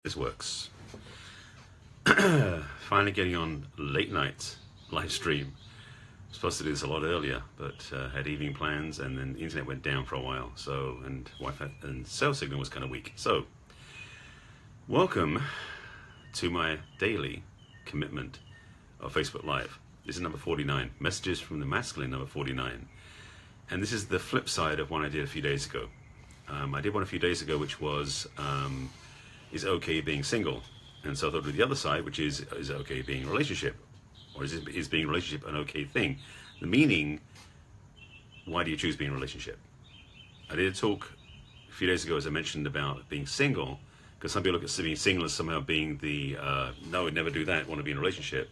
This works. Finally getting on late night live stream. Supposed to do this a lot earlier, but had evening plans, and then the internet went down for a while. And Wi-Fi and cell signal was kind of weak. So, welcome to my daily commitment of Facebook Live. This is number 49. Messages from the Masculine, number 49. And this is the flip side of one I did a few days ago. I did one a few days ago, which was is okay being single, and so I thought I'd do the other side, which is it okay being in a relationship, or is being in a relationship an okay thing? The meaning, why do you choose being in a relationship? I did a talk a few days ago, as I mentioned, about being single, because some people look at being single as somehow being the no, I'd never do that, want to be in a relationship,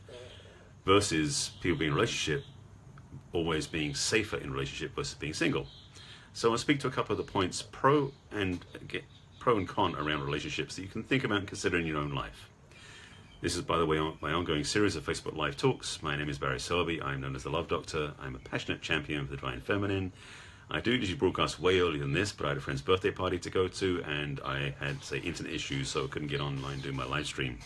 versus people being in a relationship always being safer in a relationship versus being single. So I'll speak to a couple of the points, pro and con around relationships that you can think about and consider in your own life. This is, by the way, my ongoing series of Facebook Live talks. My name is Barry Selby. I'm known as the Love Doctor. I'm a passionate champion of the Divine Feminine. I do usually broadcast way earlier than this, but I had a friend's birthday party to go to, and I had, say, internet issues, so I couldn't get online doing my live stream.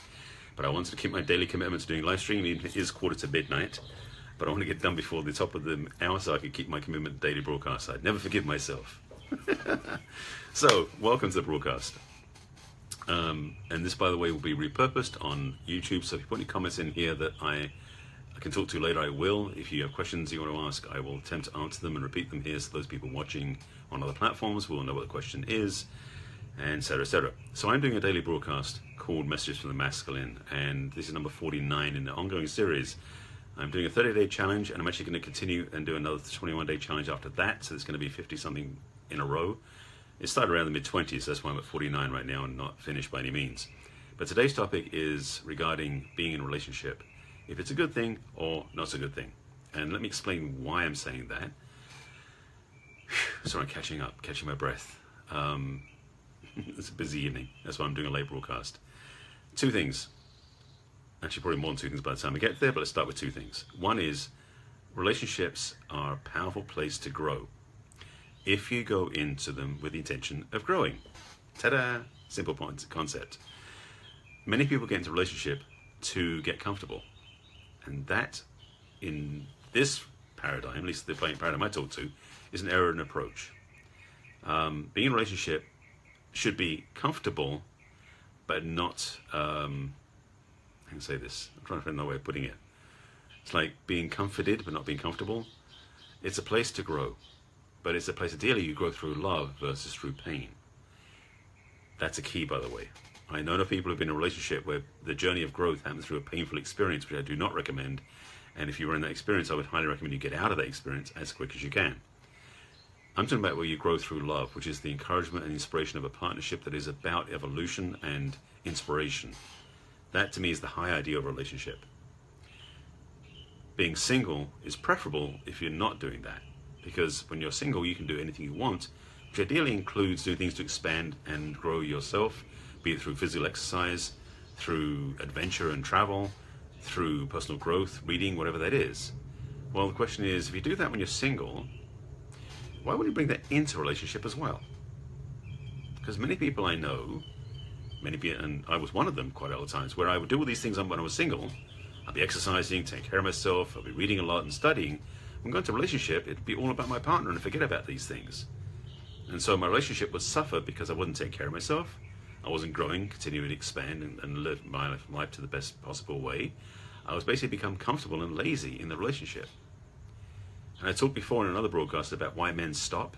But I wanted to keep my daily commitment to doing live stream, even if it is quarter to midnight. But I want to get done before the top of the hour so I could keep my commitment to daily broadcast. I'd never forgive myself. So, welcome to the broadcast. And this, by the way, will be repurposed on YouTube. So if you put any comments in here that I can talk to later, I will. If you have questions you want to ask, I will attempt to answer them and repeat them here so those people watching on other platforms will know what the question is, and etc., etc. So I'm doing a daily broadcast called Messages from the Masculine, and this is number 49 in the ongoing series. I'm doing a 30-day challenge, and I'm actually going to continue and do another 21-day challenge after that, so it's going to be 50-something in a row. It started around the mid-20s, that's why I'm at 49 right now and not finished by any means. But today's topic is regarding being in a relationship, if it's a good thing or not so good thing. And let me explain why I'm saying that. Sorry, I'm catching my breath. It's a busy evening, that's why I'm doing a late broadcast. Two things. Actually, probably more than two things by the time we get there, but let's start with two things. One is, relationships are a powerful place to grow if you go into them with the intention of growing. Ta-da! Simple point, concept. Many people get into a relationship to get comfortable. And that, in this paradigm, at least the paradigm I talk to, is an error in approach. Being in a relationship should be comfortable, but not, I can say this, I'm trying to find another way of putting it. It's like being comforted, but not being comfortable. It's a place to grow. But it's a place ideally you grow through love versus through pain. That's a key, by the way. I know of people who've been in a relationship where the journey of growth happens through a painful experience, which I do not recommend. And if you were in that experience, I would highly recommend you get out of that experience as quick as you can. I'm talking about where you grow through love, which is the encouragement and inspiration of a partnership that is about evolution and inspiration. That, to me, is the high ideal of a relationship. Being single is preferable if you're not doing that. Because when you're single, you can do anything you want, which ideally includes doing things to expand and grow yourself, be it through physical exercise, through adventure and travel, through personal growth, reading, whatever that is. Well, the question is, if you do that when you're single, why would you bring that into a relationship as well? Because many people I know, and I was one of them quite a lot of times, where I would do all these things when I was single. I'd be exercising, taking care of myself, I'd be reading a lot and studying. When going to a relationship, it'd be all about my partner and forget about these things. And so my relationship would suffer because I wouldn't take care of myself. I wasn't growing, continuing to expand and live my life to the best possible way. I was basically become comfortable and lazy in the relationship. And I talked before in another broadcast about why men stop.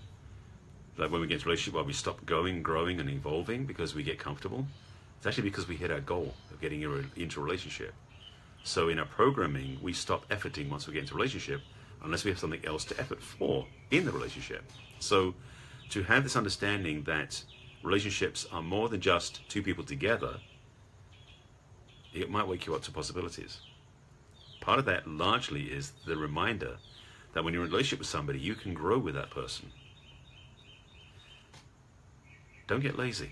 Like when we get into a relationship, why we stop growing and evolving because we get comfortable. It's actually because we hit our goal of getting into a relationship. So in our programming, we stop efforting once we get into a relationship, unless we have something else to effort for in the relationship. So to have this understanding that relationships are more than just two people together, it might wake you up to possibilities. Part of that largely is the reminder that when you're in a relationship with somebody, you can grow with that person. Don't get lazy.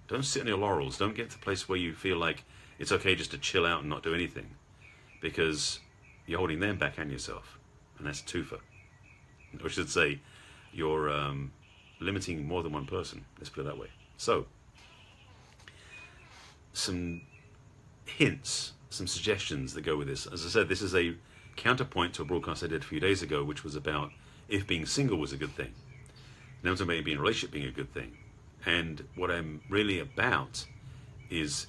Don't sit on your laurels. Don't get to the place where you feel like it's okay just to chill out and not do anything, because you're holding them back and yourself. And that's twofer. Or I should say, you're limiting more than one person. Let's put it that way. So, some hints, some suggestions that go with this. As I said, this is a counterpoint to a broadcast I did a few days ago, which was about if being single was a good thing. Now I'm talking about being in a relationship being a good thing. And what I'm really about is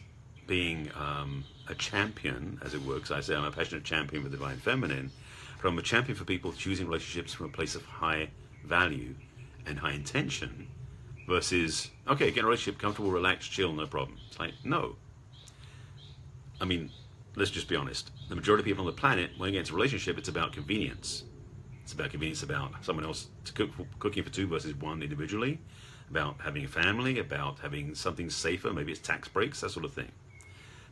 being a champion, as it were, because I say I'm a passionate champion for the divine feminine, but I'm a champion for people choosing relationships from a place of high value and high intention versus, okay, get in a relationship, comfortable, relaxed, chill, no problem. It's like, no. I mean, let's just be honest. The majority of people on the planet, when they get into a relationship, it's about convenience. It's about convenience, about someone else cooking for two versus one individually, about having a family, about having something safer, maybe it's tax breaks, that sort of thing.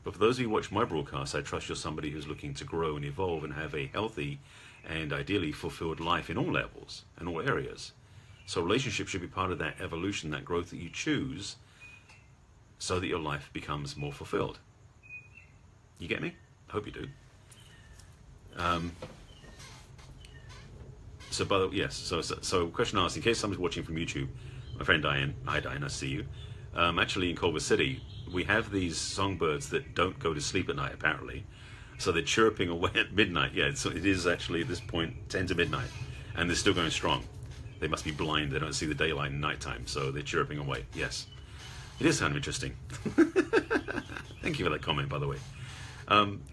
But for those of you who watch my broadcasts, I trust you're somebody who's looking to grow and evolve and have a healthy and ideally fulfilled life in all levels and all areas. So relationships should be part of that evolution, that growth that you choose so that your life becomes more fulfilled. You get me? I hope you do. So, by the way, yes. So, question asked: in case someone's watching from YouTube, my friend Diane. Hi, Diane. I see you. Actually, in Culver City, we have these songbirds that don't go to sleep at night. Apparently, so they're chirping away at midnight. Yeah, so it is actually at this point 10 to midnight, and they're still going strong. They must be blind. They don't see the daylight in nighttime, so they're chirping away. Yes, it is kind of interesting. Thank you for that comment, by the way.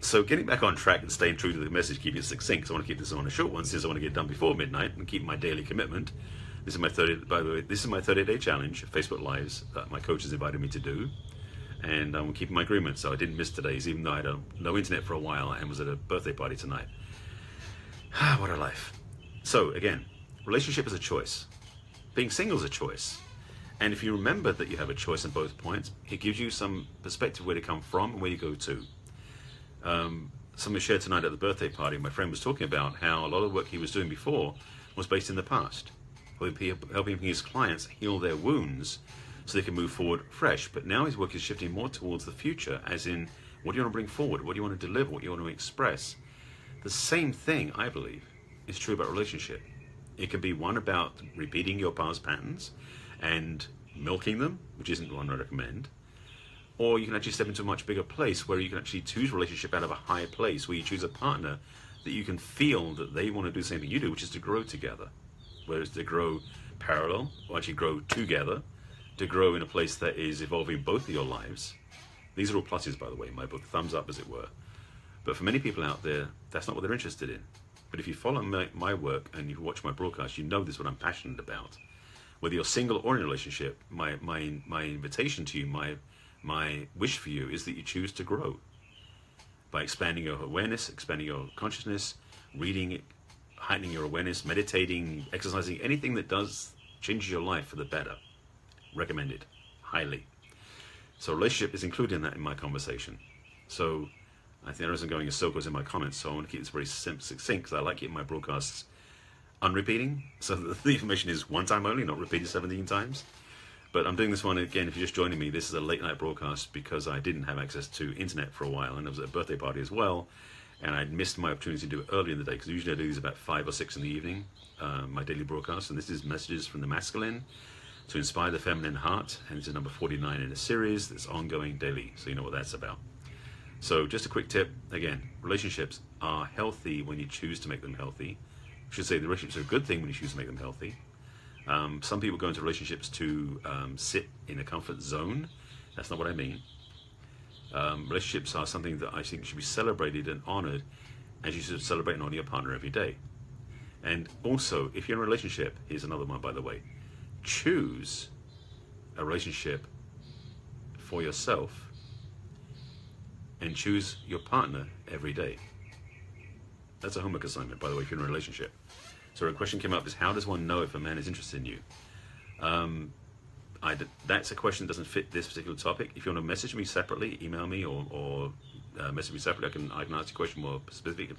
So getting back on track and staying true to the message, keeping it succinct. So I want to keep this on a short one since I want to get done before midnight and keep my daily commitment. This is my 30. By the way, this is my 30-day challenge, Facebook Lives that my coach has invited me to do, and I'm keeping my agreement. So I didn't miss today's, even though I had no internet for a while and was at a birthday party tonight. What a life! So again, relationship is a choice. Being single is a choice. And if you remember that you have a choice on both points, it gives you some perspective where to come from and where you go to. Something shared tonight at the birthday party, my friend was talking about how a lot of the work he was doing before was based in the past, helping his clients heal their wounds so they can move forward fresh. But now his work is shifting more towards the future, as in, what do you want to bring forward? What do you want to deliver? What do you want to express? The same thing, I believe, is true about relationship. It can be one about repeating your past patterns and milking them, which isn't one I recommend. Or you can actually step into a much bigger place where you can actually choose relationship out of a higher place, where you choose a partner that you can feel that they want to do the same thing you do, which is to grow together. Whereas to grow parallel, or actually grow together, to grow in a place that is evolving both of your lives. These are all pluses, by the way, in my book, thumbs up as it were. But for many people out there, that's not what they're interested in. But if you follow my work and you watch my broadcast, you know this is what I'm passionate about. Whether you're single or in a relationship, my invitation to you, my wish for you is that you choose to grow by expanding your awareness, expanding your consciousness, reading, heightening your awareness, meditating, exercising, anything that does change your life for the better. Recommended, highly. So relationship is included in that in my conversation. So I think there isn't going in circles in my comments, so I want to keep this very succinct because I like keeping my broadcasts unrepeating. So the information is one time only, not repeated 17 times. But I'm doing this one again, if you're just joining me, this is a late night broadcast because I didn't have access to internet for a while, and I was at a birthday party as well, and I'd missed my opportunity to do it early in the day, because usually I do these about 5 or 6 in the evening, my daily broadcast, and this is Messages from the Masculine to Inspire the Feminine Heart, and it's number 49 in a series that's ongoing daily, so you know what that's about. So just a quick tip, again, relationships are healthy when you choose to make them healthy. I should say the relationships are a good thing when you choose to make them healthy. Some people go into relationships to sit in a comfort zone. That's not what I mean. Relationships are something that I think should be celebrated and honored, as you should celebrate and honor your partner every day. And also, if you're in a relationship, here's another one, by the way, choose a relationship for yourself and choose your partner every day. That's a homework assignment, by the way, if you're in a relationship. So a question came up is, how does one know if a man is interested in you? That's a question that doesn't fit this particular topic. If you want to message me separately, email me or message me separately, I can answer your question more specifically.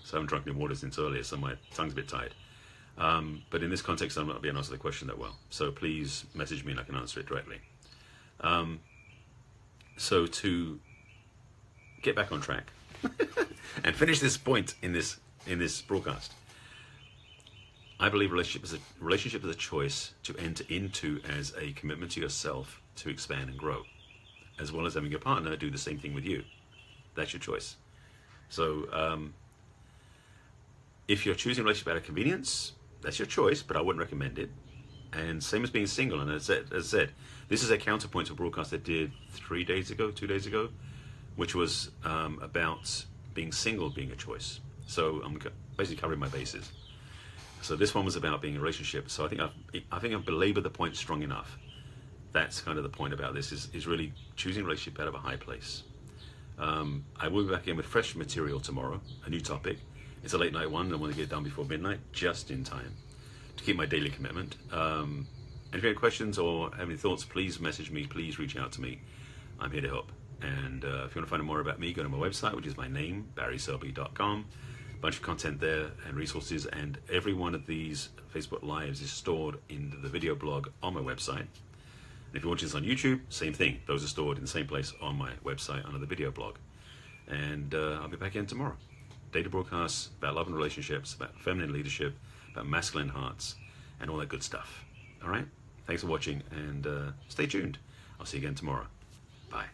So I haven't drunk any water since earlier, so my tongue's a bit tired. But in this context, I'm not being able to answer the question that well. So please message me and I can answer it directly. So to get back on track and finish this point in this broadcast, I believe relationship is a choice to enter into as a commitment to yourself to expand and grow. as well as having your partner do the same thing with you. That's your choice. So if you're choosing a relationship out of convenience, that's your choice, but I wouldn't recommend it. And same as being single. And as I said, this is a counterpoint to a broadcast I did 2 days ago, which was about being single being a choice. So I'm basically covering my bases. So this one was about being in a relationship. So I think I've belabored the point strong enough. That's kind of the point about this, is really choosing a relationship out of a high place. I will be back in with fresh material tomorrow, a new topic. It's a late night one. I want to get it done before midnight, just in time to keep my daily commitment. And if you have questions or have any thoughts, please message me, please reach out to me. I'm here to help. And if you want to find out more about me, go to my website, which is my name, barryselby.com. A bunch of content there and resources, and every one of these Facebook Lives is stored in the video blog on my website. And if you're watching this on YouTube, same thing. Those are stored in the same place on my website under the video blog. And I'll be back in tomorrow. Data broadcasts about love and relationships, about feminine leadership, about masculine hearts, and all that good stuff. All right? Thanks for watching, and stay tuned. I'll see you again tomorrow. Bye.